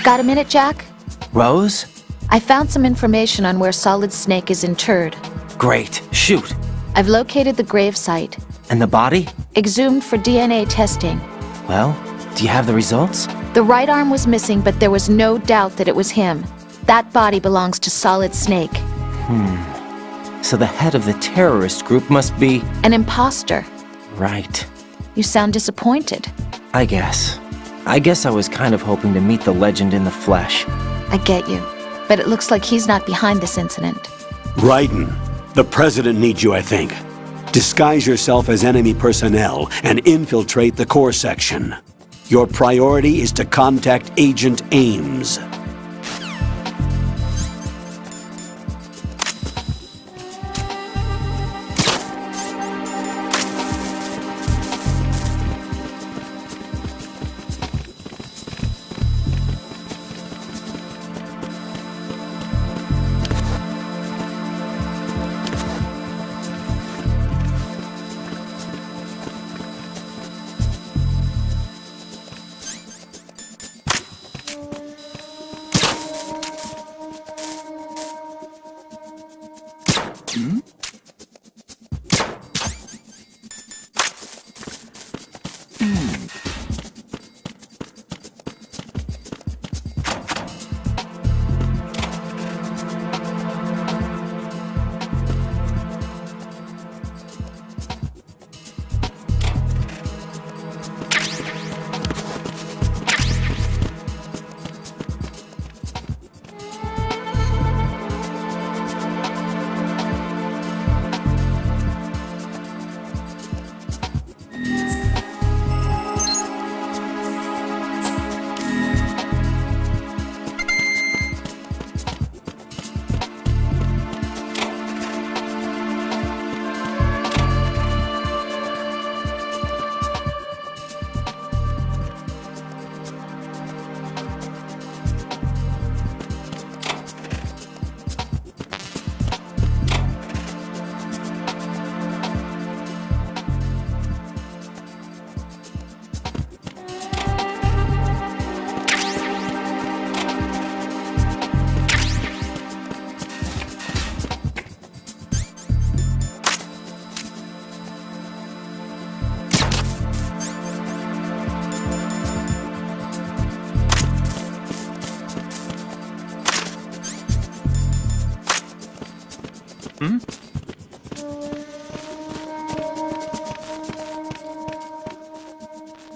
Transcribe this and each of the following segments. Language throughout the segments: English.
Got a minute, Jack? Rose? I found some information on where Solid Snake is interred. Great. Shoot. I've located the grave site. And the body? Exhumed for DNA testing. Well, do you have the results? The right arm was missing, but there was no doubt that it was him. That body belongs to Solid Snake. So the head of the terrorist group must be... An imposter. Right. You sound disappointed. I guess I was kind of hoping to meet the legend in the flesh. I get you. But it looks like he's not behind this incident. Raiden, the president needs you, I think. Disguise yourself as enemy personnel and infiltrate the core section. Your priority is to contact Agent Ames.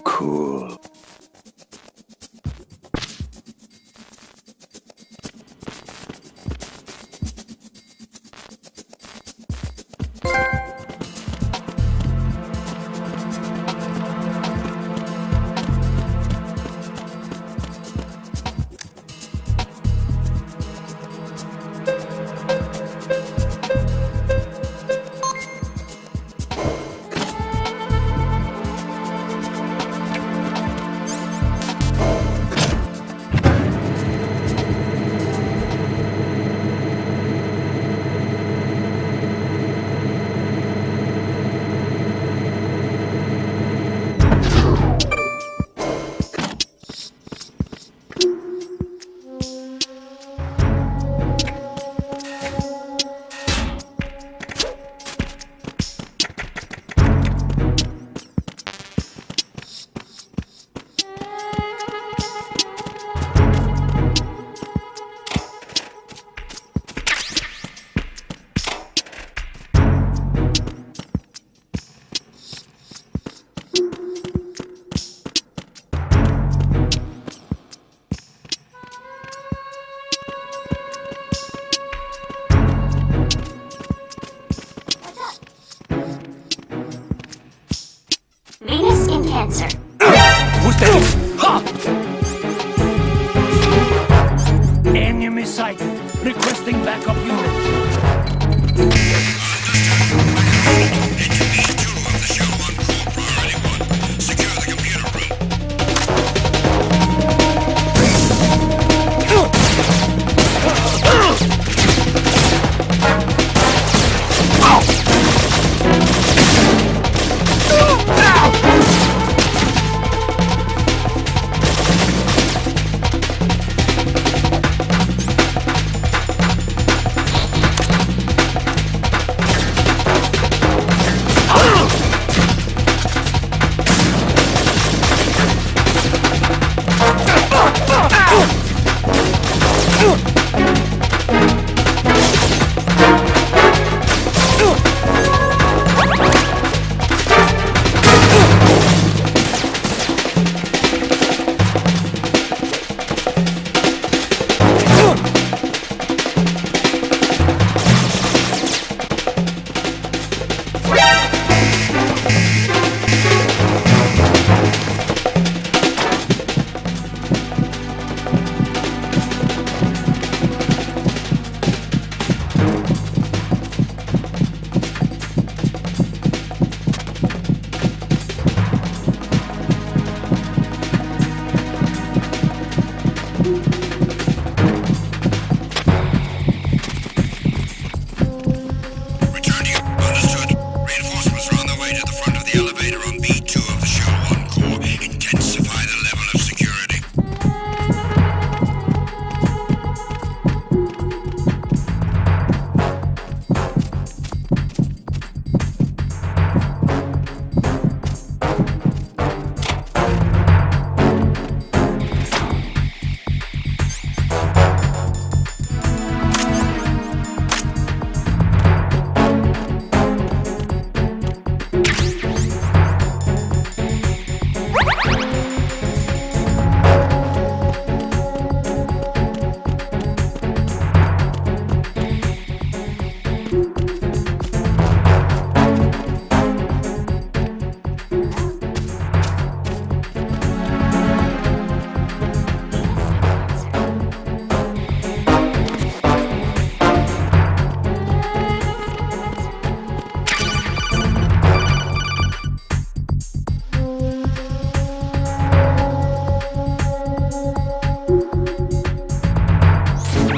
Cool. Venus in Cancer. Who's that? Ha! Enemy sighted. Requesting backup units. Return to you. Understood. Reinforcements are on their way to the front of the elevator on B2 of the Shell 1 core. Intensify the level of security.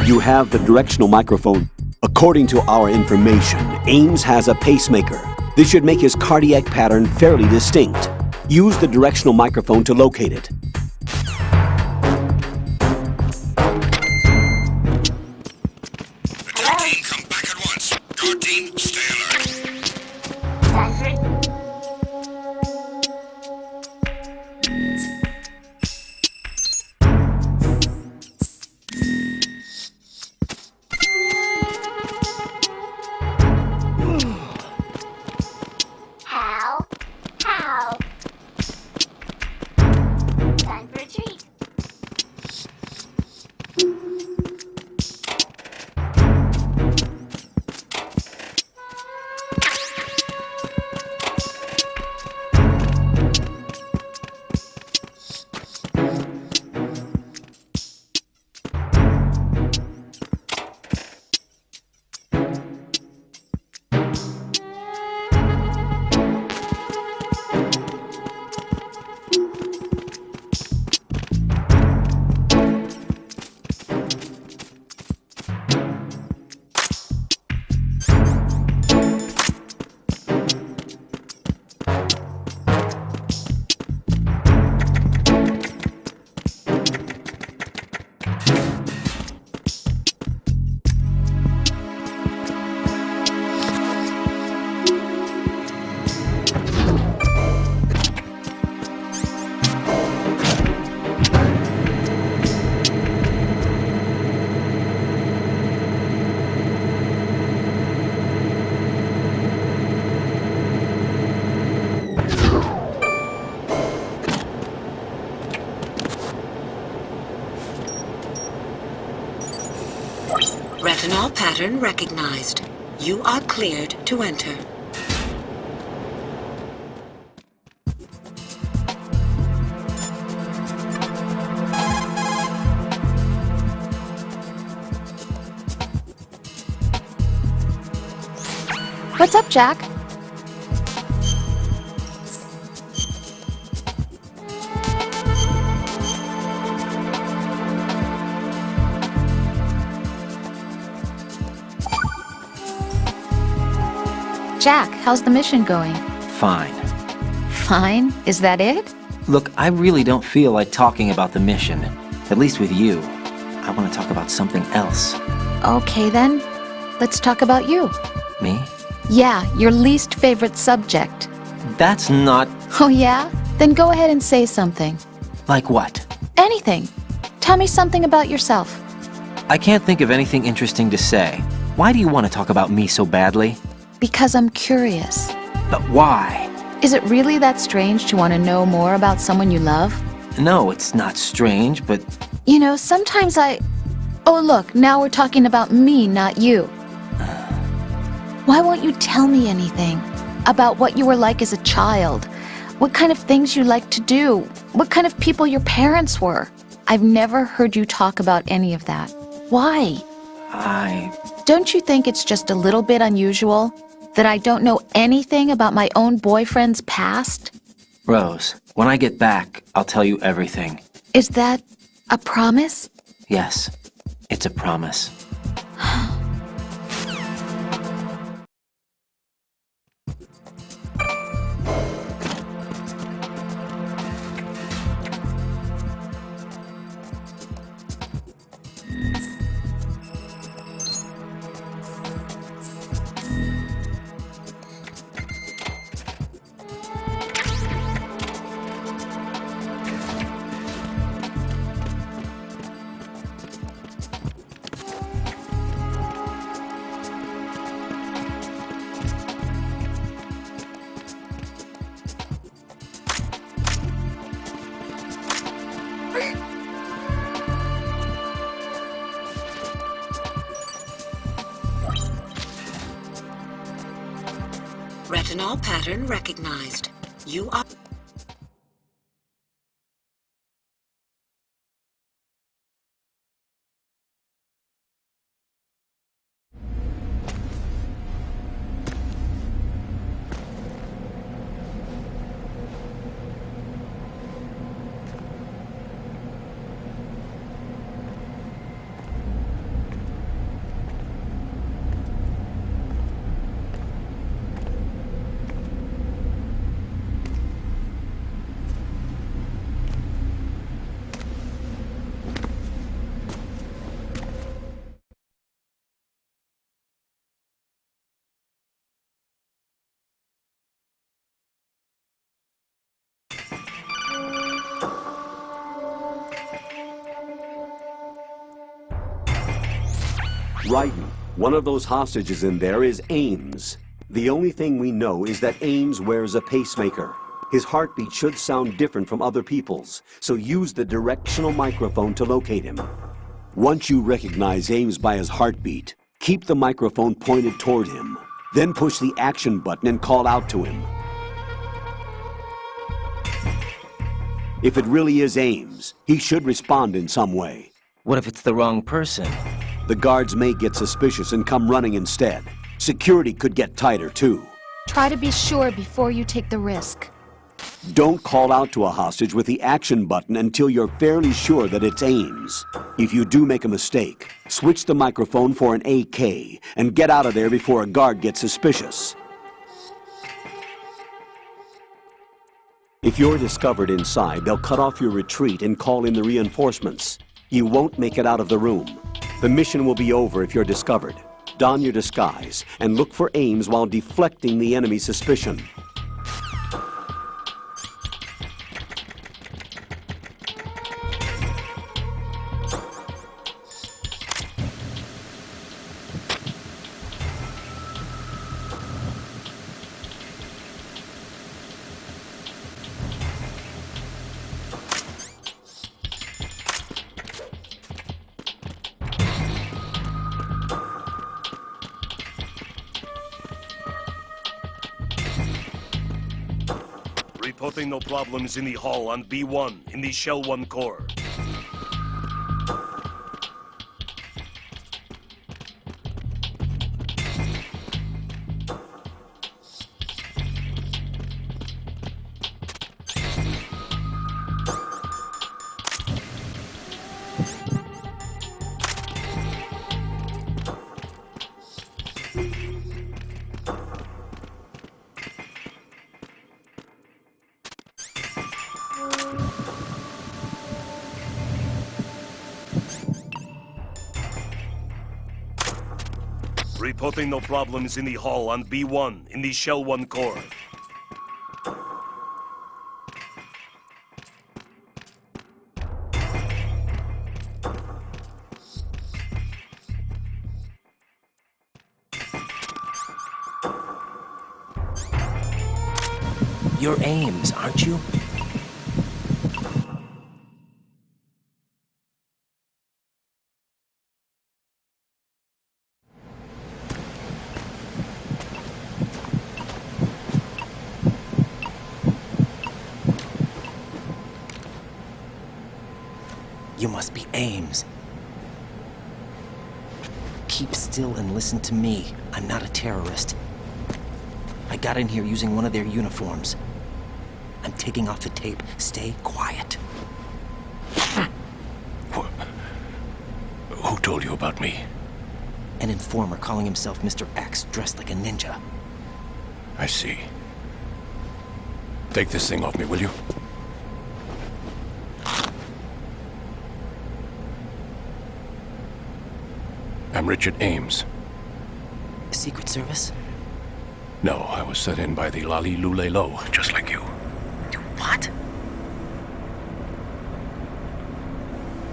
You have the directional microphone. According to our information, Ames has a pacemaker. This should make his cardiac pattern fairly distinct. Use the directional microphone to locate it. Attack team, come back at once. Guard team, stay alert. How? Time for a treat. Retinol pattern recognized. You are cleared to enter. What's up, Jack? Jack, how's the mission going? Fine. Fine? Is that it? Look, I really don't feel like talking about the mission. At least with you. I want to talk about something else. Okay then. Let's talk about you. Me? Yeah, your least favorite subject. That's not... Oh yeah? Then go ahead and say something. Like what? Anything. Tell me something about yourself. I can't think of anything interesting to say. Why do you want to talk about me so badly? Because I'm curious. But why? Is it really that strange to want to know more about someone you love? No, it's not strange, but... You know, sometimes Oh look, now we're talking about me, not you. Why won't you tell me anything? About what you were like as a child? What kind of things you liked to do? What kind of people your parents were? I've never heard you talk about any of that. Why? Don't you think it's just a little bit unusual that I don't know anything about my own boyfriend's past? Rose, when I get back, I'll tell you everything. Is that a promise? Yes, it's a promise. Retinol pattern recognized. You are... Raiden, one of those hostages in there is Ames. The only thing we know is that Ames wears a pacemaker. His heartbeat should sound different from other people's, so use the directional microphone to locate him. Once you recognize Ames by his heartbeat, keep the microphone pointed toward him. Then push the action button and call out to him. If it really is Ames, he should respond in some way. What if it's the wrong person? The guards may get suspicious and come running instead. Security could get tighter, too. Try to be sure before you take the risk. Don't call out to a hostage with the action button until you're fairly sure that it's Ames. If you do make a mistake, switch the microphone for an AK and get out of there before a guard gets suspicious. If you're discovered inside, they'll cut off your retreat and call in the reinforcements. You won't make it out of the room. The mission will be over if you're discovered. Don your disguise and look for Ames while deflecting the enemy's suspicion. Reporting no problems in the hall on B1 in the Shell 1 core. Reporting no problems in the hall on B1 in the Shell 1 core. You're Ames, aren't you? You must be Ames. Keep still and listen to me. I'm not a terrorist. I got in here using one of their uniforms. I'm taking off the tape. Stay quiet. Who told you about me? An informer calling himself Mr. X, dressed like a ninja. I see. Take this thing off me, will you? I'm Richard Ames. Secret Service? No, I was sent in by the Lali Lule Lo, just like you. You what?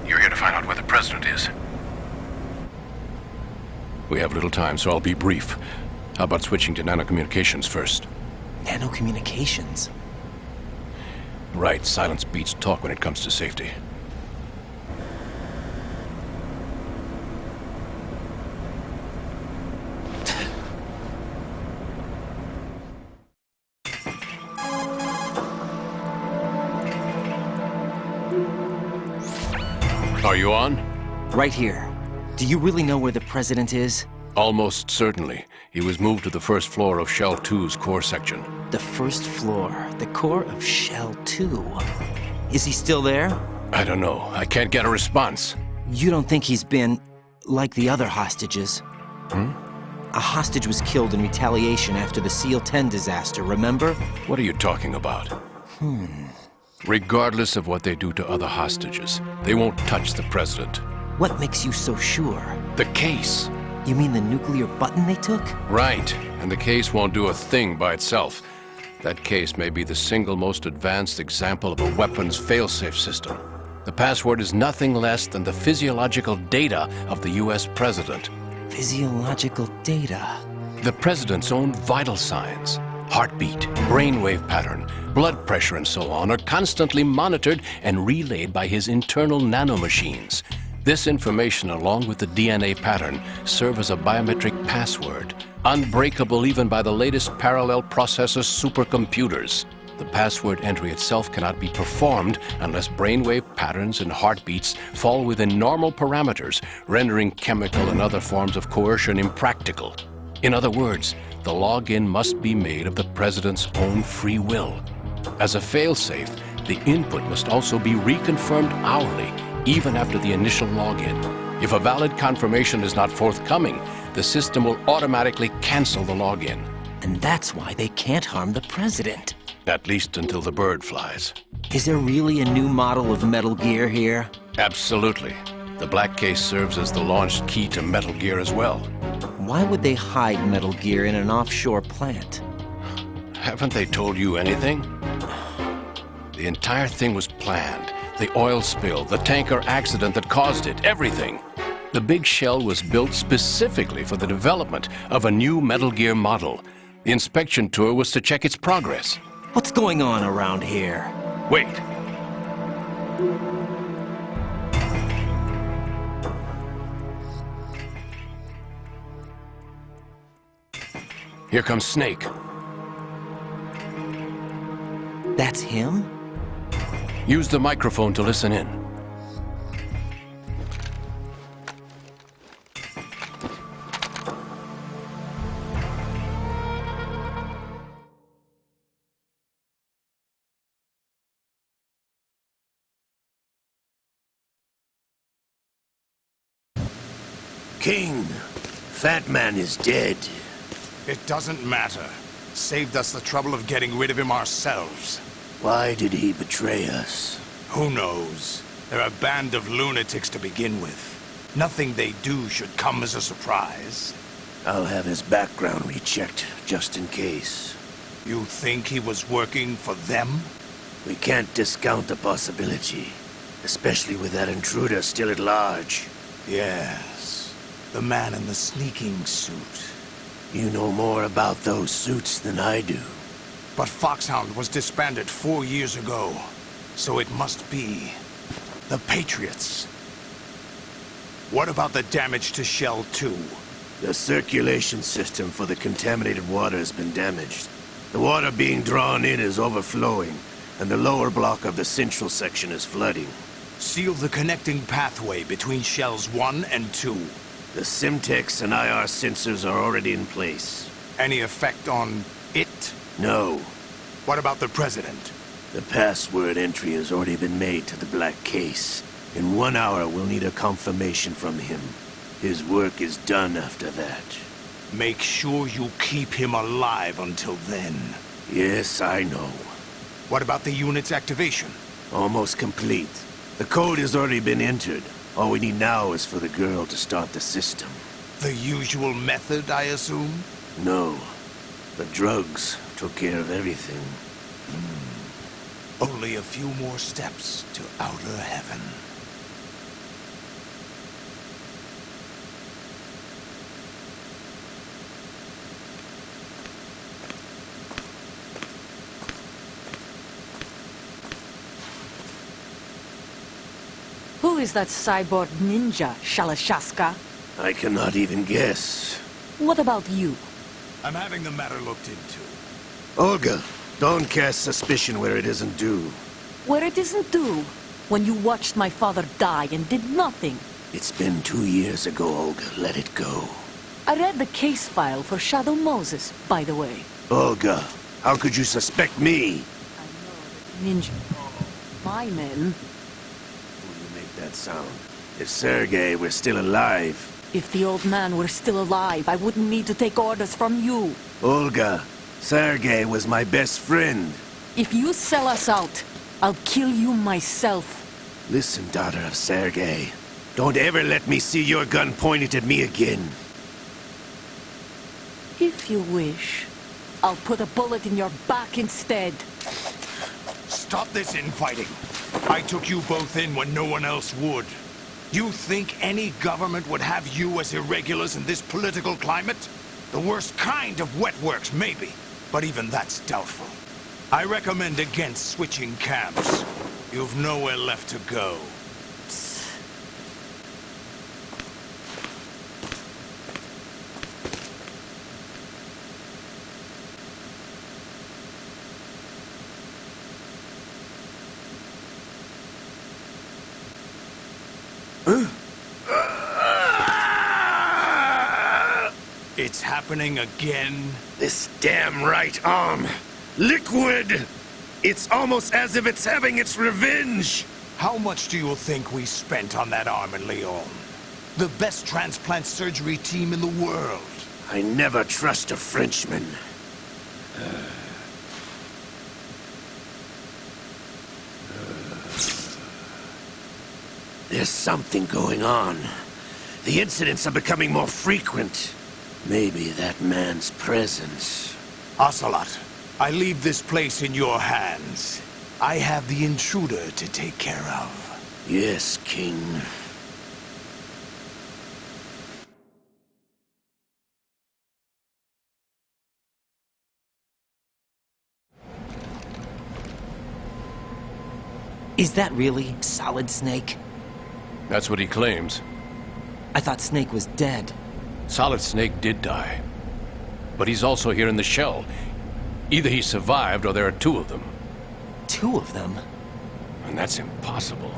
You're here to find out where the president is. We have little time, so I'll be brief. How about switching to nanocommunications first? Nanocommunications? Right, silence beats talk when it comes to safety. Are you on? Right here. Do you really know where the president is? Almost certainly. He was moved to the first floor of Shell 2's core section. The first floor, the core of Shell 2. Is he still there? I don't know. I can't get a response. You don't think he's been like the other hostages? A hostage was killed in retaliation after the SEAL 10 disaster, remember? What are you talking about? Regardless of what they do to other hostages, they won't touch the president. What makes you so sure? The case. You mean the nuclear button they took? Right. And the case won't do a thing by itself. That case may be the single most advanced example of a weapons failsafe system. The password is nothing less than the physiological data of the US president. Physiological data? The president's own vital signs, heartbeat, brainwave pattern, blood pressure and so on are constantly monitored and relayed by his internal nanomachines. This information, along with the DNA pattern, serve as a biometric password, unbreakable even by the latest parallel processor supercomputers. The password entry itself cannot be performed unless brainwave patterns and heartbeats fall within normal parameters, rendering chemical and other forms of coercion impractical. In other words, the login must be made of the president's own free will. As a failsafe, the input must also be reconfirmed hourly, even after the initial login. If a valid confirmation is not forthcoming, the system will automatically cancel the login. And that's why they can't harm the president. At least until the bird flies. Is there really a new model of Metal Gear here? Absolutely. The black case serves as the launch key to Metal Gear as well. Why would they hide Metal Gear in an offshore plant? Haven't they told you anything? The entire thing was planned. The oil spill, the tanker accident that caused it, everything. The big shell was built specifically for the development of a new Metal Gear model. The inspection tour was to check its progress. What's going on around here? Wait. Here comes Snake. That's him? Use the microphone to listen in. King, Fat Man is dead. It doesn't matter. Saved us the trouble of getting rid of him ourselves. Why did he betray us? Who knows? They're a band of lunatics to begin with. Nothing they do should come as a surprise. I'll have his background rechecked, just in case. You think he was working for them? We can't discount the possibility, especially with that intruder still at large. Yes. The man in the sneaking suit. You know more about those suits than I do. But Foxhound was disbanded 4 years ago. So it must be the Patriots. What about the damage to Shell 2? The circulation system for the contaminated water has been damaged. The water being drawn in is overflowing, and the lower block of the central section is flooding. Seal the connecting pathway between Shells 1 and 2. The Simtex and IR sensors are already in place. Any effect on it? No. What about the President? The password entry has already been made to the black case. In 1 hour, we'll need a confirmation from him. His work is done after that. Make sure you keep him alive until then. Yes, I know. What about the unit's activation? Almost complete. The code has already been entered. All we need now is for the girl to start the system. The usual method, I assume? No. The drugs took care of everything. Only a few more steps to outer heaven. Who is that cyborg ninja, Shalashaska? I cannot even guess. What about you? I'm having the matter looked into. Olga, don't cast suspicion where it isn't due. Where it isn't due? When you watched my father die and did nothing. It's been 2 years ago, Olga. Let it go. I read the case file for Shadow Moses, by the way. Olga, how could you suspect me? I know that the ninja, my men. Before you make that sound, if Sergei were still alive... If the old man were still alive, I wouldn't need to take orders from you. Olga, Sergei was my best friend. If you sell us out, I'll kill you myself. Listen, daughter of Sergei. Don't ever let me see your gun pointed at me again. If you wish, I'll put a bullet in your back instead. Stop this infighting. I took you both in when no one else would. You think any government would have you as irregulars in this political climate? The worst kind of wet works, maybe. But even that's doubtful. I recommend against switching camps. You've nowhere left to go. It's happening again? This damn right arm. Liquid! It's almost as if it's having its revenge! How much do you think we spent on that arm in Lyon? The best transplant surgery team in the world. I never trust a Frenchman. There's something going on. The incidents are becoming more frequent. Maybe that man's presence. Ocelot, I leave this place in your hands. I have the intruder to take care of. Yes, King. Is that really Solid Snake? That's what he claims. I thought Snake was dead. Solid Snake did die. But he's also here in the shell. Either he survived or there are two of them. Two of them? And that's impossible.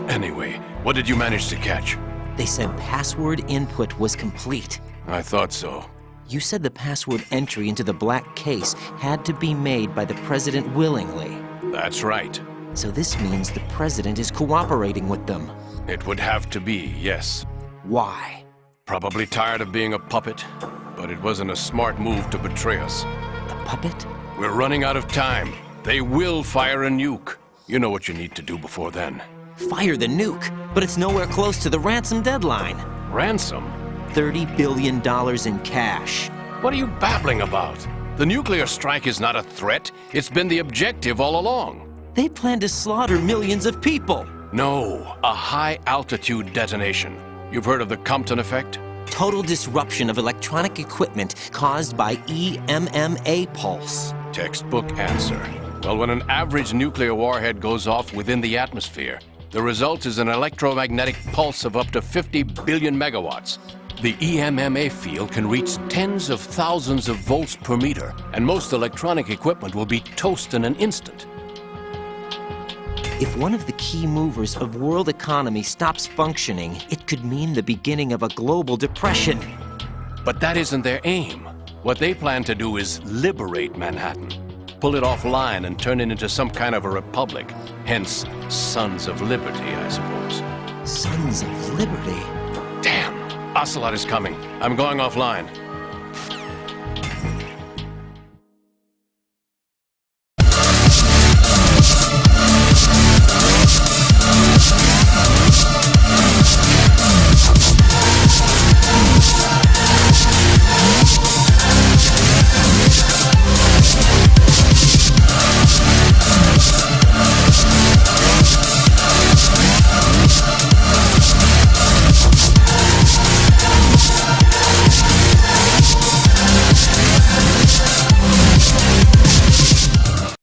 Anyway, what did you manage to catch? They said password input was complete. I thought so. You said the password entry into the black case had to be made by the President willingly. That's right. So this means the President is cooperating with them. It would have to be, yes. Why? Probably tired of being a puppet, but it wasn't a smart move to betray us. A puppet? We're running out of time. They will fire a nuke. You know what you need to do before then. Fire the nuke, but it's nowhere close to the ransom deadline. Ransom? $30 billion in cash. What are you babbling about? The nuclear strike is not a threat. It's been the objective all along. They plan to slaughter millions of people. No, a high-altitude detonation. You've heard of the Compton effect? Total disruption of electronic equipment caused by EMMA pulse. Textbook answer. Well, when an average nuclear warhead goes off within the atmosphere, the result is an electromagnetic pulse of up to 50 billion megawatts. The EMMA field can reach tens of thousands of volts per meter, and most electronic equipment will be toast in an instant. If one of the key movers of world economy stops functioning, it could mean the beginning of a global depression. But that isn't their aim. What they plan to do is liberate Manhattan. Pull it offline and turn it into some kind of a republic. Hence, Sons of Liberty, I suppose. Sons of Liberty? Damn! Ocelot is coming. I'm going offline.